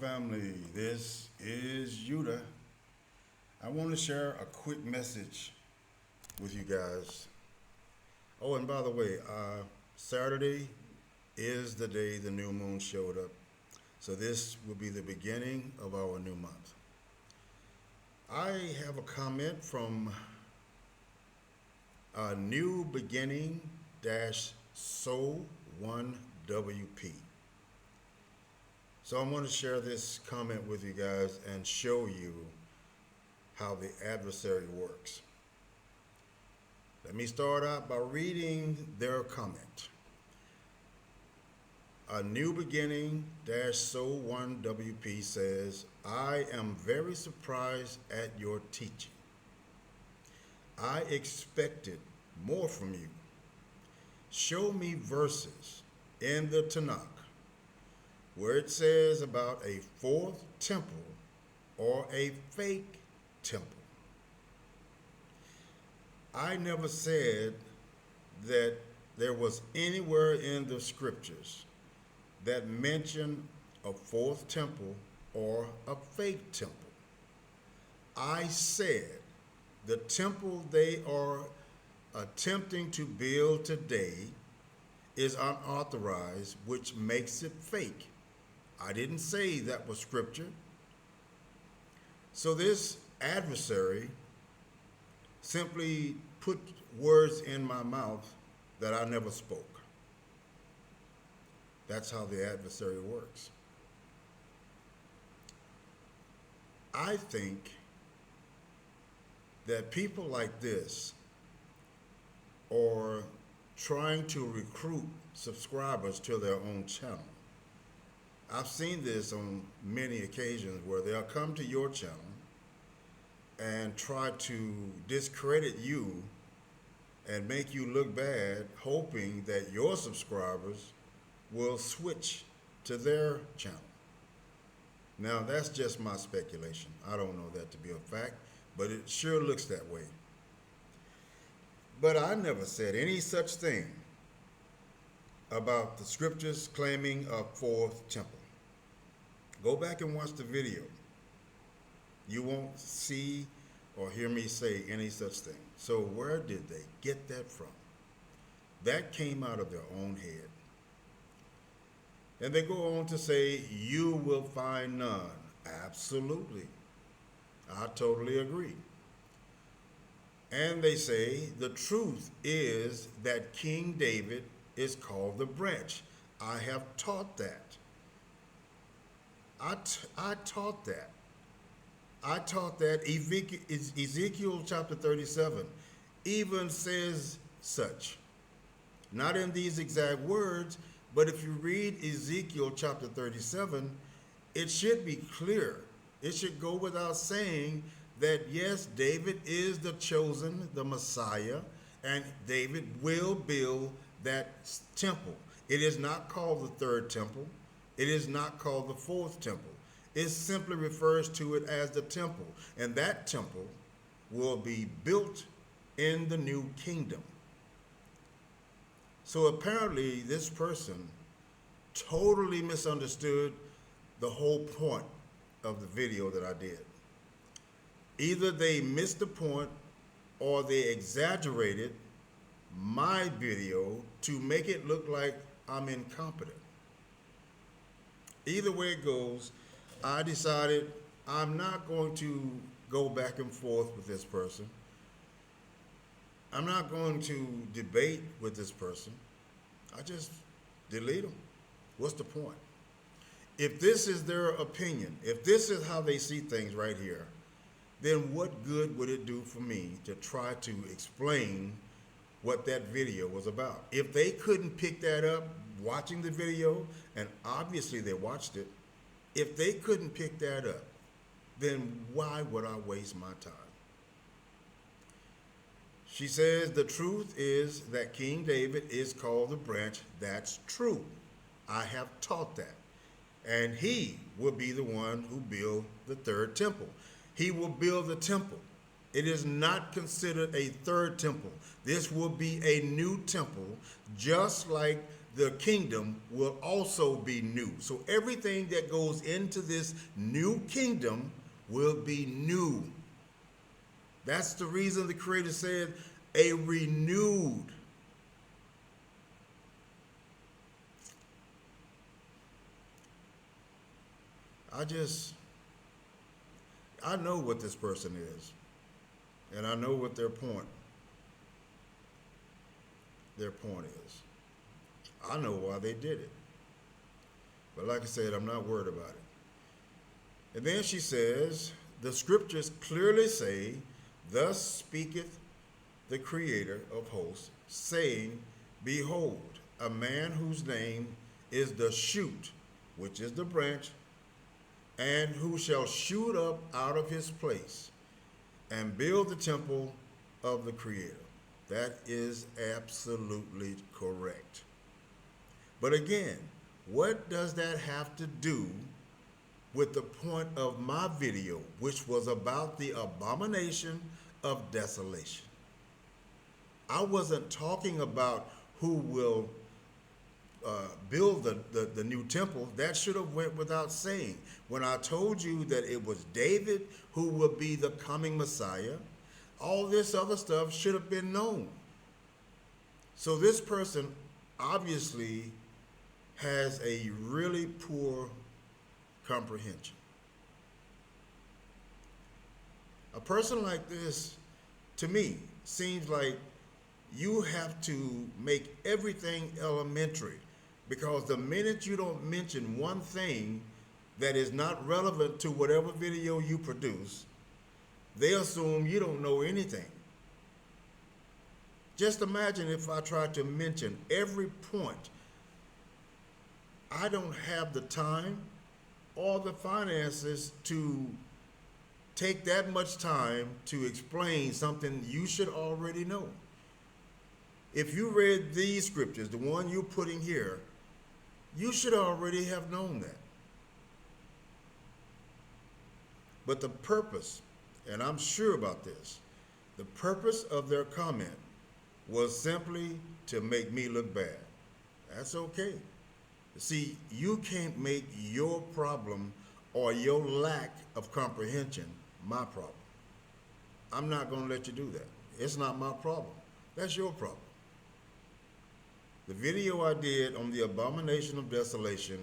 family. This is Yuda. I want to share a quick message with you guys. Oh, and by the way, Saturday is the day the new moon showed up. So this will be the beginning of our new month. I have a comment from New Beginning dash So 1WP. So I'm going to share this comment with you guys and show you how the adversary works. Let me start out by reading their comment. A New Beginning dash So 1WP says, I am very surprised at your teaching. I expected more from you. Show me verses in the Tanakh where it says about a fourth temple or a fake temple. I never said that there was anywhere in the scriptures that mentioned a fourth temple or a fake temple. I said the temple they are attempting to build today is unauthorized, which makes it fake. I didn't say that was scripture. So this adversary simply put words in my mouth that I never spoke. That's how the adversary works. I think that people like this are trying to recruit subscribers to their own channel. I've seen this on many occasions where they'll come to your channel and try to discredit you and make you look bad, hoping that your subscribers will switch to their channel. Now, that's just my speculation. I don't know that to be a fact, but it sure looks that way. But I never said any such thing about the scriptures claiming a fourth temple. Go back and watch the video. You won't see or hear me say any such thing. So where did they get that from? That came out of their own head. And they go on to say, you will find none. Absolutely. I totally agree. And they say the truth is that King David is called the branch. I have taught that. I taught that. I taught that Ezekiel chapter 37 even says such. Not in these exact words, but if you read Ezekiel chapter 37, it should be clear. It should go without saying that yes, David is the chosen, the Messiah, and David will build that temple. It is not called the third temple. It is not called the fourth temple. It simply refers to it as the temple. And that temple will be built in the new kingdom. So apparently this person totally misunderstood the whole point of the video that I did. Either they missed the point or they exaggerated my video to make it look like I'm incompetent. Either way it goes, I decided I'm not going to go back and forth with this person. I'm not going to debate with this person. I just delete them. What's the point? If this is their opinion, if this is how they see things right here, then what good would it do for me to try to explain what that video was about? If they couldn't pick that up watching the video, and obviously they watched it, if they couldn't pick that up, then why would I waste my time? She says the truth is that King David is called the branch. That's true. I have taught that. And he will be the one who build the third temple. He will build the temple. It is not considered a third temple. This will be a new temple, just like the kingdom will also be new. So everything that goes into this new kingdom will be new. That's the reason the Creator said a renewed. I know what this person is, and I know what their point is. I know why they did it. But like I said, I'm not worried about it. And then she says, the scriptures clearly say, thus speaketh the Creator of hosts, saying, behold, a man whose name is the shoot, which is the branch, and who shall shoot up out of his place and build the temple of the Creator. That is absolutely correct. But again, what does that have to do with the point of my video, which was about the abomination of desolation? I wasn't talking about who will build the new temple. That should have went without saying. When I told you that it was David who would be the coming Messiah, all this other stuff should have been known. So this person obviously has a really poor comprehension. A person like this, to me, seems like you have to make everything elementary, because the minute you don't mention one thing that is not relevant to whatever video you produce, they assume you don't know anything. Just imagine if I tried to mention every point. I don't have the time or the finances to take that much time to explain something you should already know. If you read these scriptures, the one you're putting here, you should already have known that. But the purpose, and I'm sure about this, the purpose of their comment was simply to make me look bad. That's okay. See, you can't make your problem or your lack of comprehension my problem. I'm not going to let you do that. It's not my problem. That's your problem. The video I did on the abomination of desolation,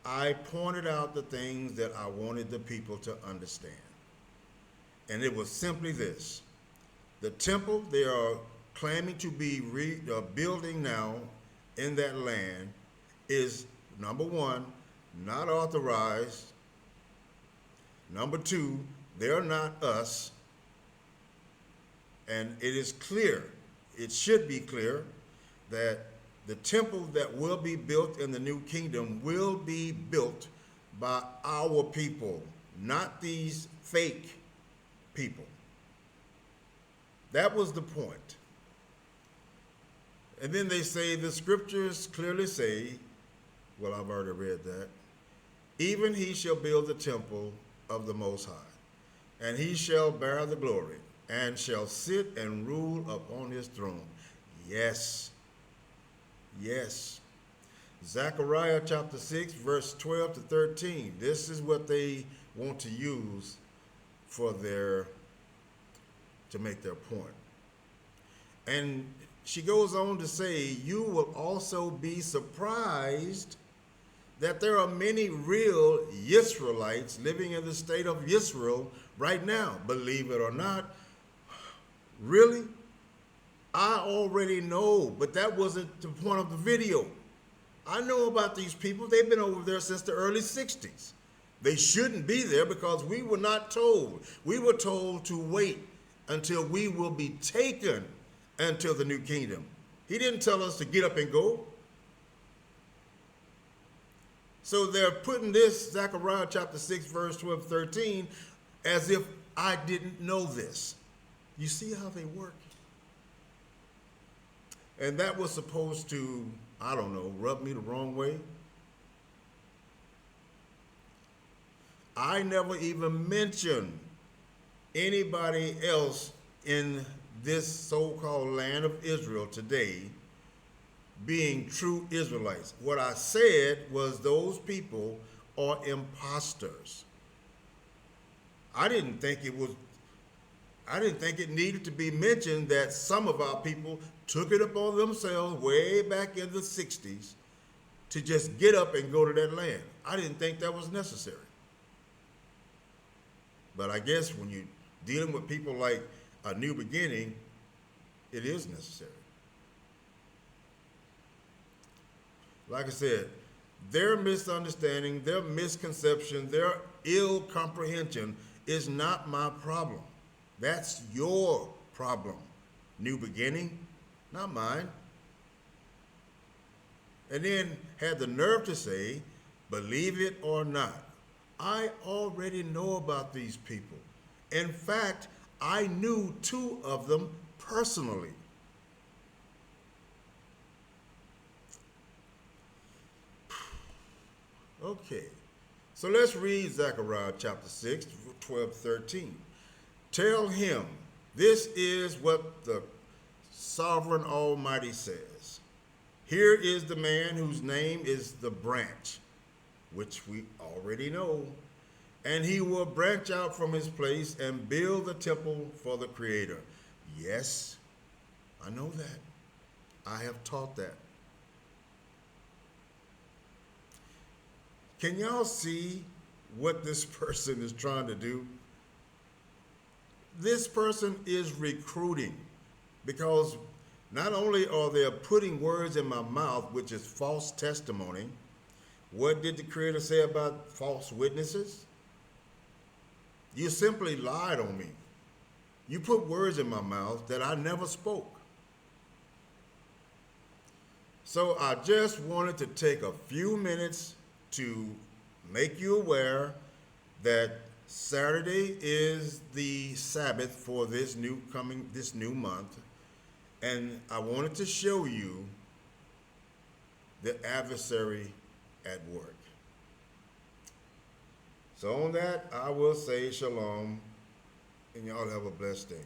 I pointed out the things that I wanted the people to understand. And it was simply this. The temple they are claiming to be building now in that land is, number one, not authorized. Number two, they're not us. And it is clear, it should be clear, that the temple that will be built in the new kingdom will be built by our people, not these fake people. That was the point. And then they say, the scriptures clearly say, well, I've already read that, even he shall build the temple of the Most High, and he shall bear the glory, and shall sit and rule upon his throne. Yes. Yes. Zechariah chapter 6, verse 12 to 13. This is what they want to use to make their point. And she goes on to say, you will also be surprised that there are many real Israelites living in the state of Israel right now. Believe it or not. Really? I already know, but that wasn't the point of the video. I know about these people. They've been over there since the early 60s. They shouldn't be there because we were not told. We were told to wait until we will be taken until the new kingdom. He didn't tell us to get up and go. So they're putting this, Zechariah chapter 6, verse 12, 13, as if I didn't know this. You see how they work? And that was supposed to, I don't know, rub me the wrong way. I never even mentioned anybody else in this so-called land of Israel today being true Israelites. What I said was those people are imposters. I didn't think it needed to be mentioned that some of our people took it upon themselves way back in the 60s to just get up and go to that land. I didn't think that was necessary. But I guess when you're dealing with people like A New Beginning, it is necessary. Like I said, their misunderstanding, their misconception, their ill comprehension is not my problem. That's your problem. New Beginning, not mine. And then had the nerve to say, believe it or not, I already know about these people. In fact, I knew two of them personally. Okay, so let's read Zechariah chapter 6, 12, 13. Tell him, this is what the sovereign Almighty says. Here is the man whose name is the branch, which we already know, and he will branch out from his place and build a temple for the Creator. Yes, I know that. I have taught that. Can y'all see what this person is trying to do? This person is recruiting, because not only are they putting words in my mouth, which is false testimony. What did the Creator say about false witnesses? You simply lied on me. You put words in my mouth that I never spoke. So I just wanted to take a few minutes to make you aware that Saturday is the Sabbath for this new month, and I wanted to show you the adversary at work. So on that, I will say shalom, and y'all have a blessed day.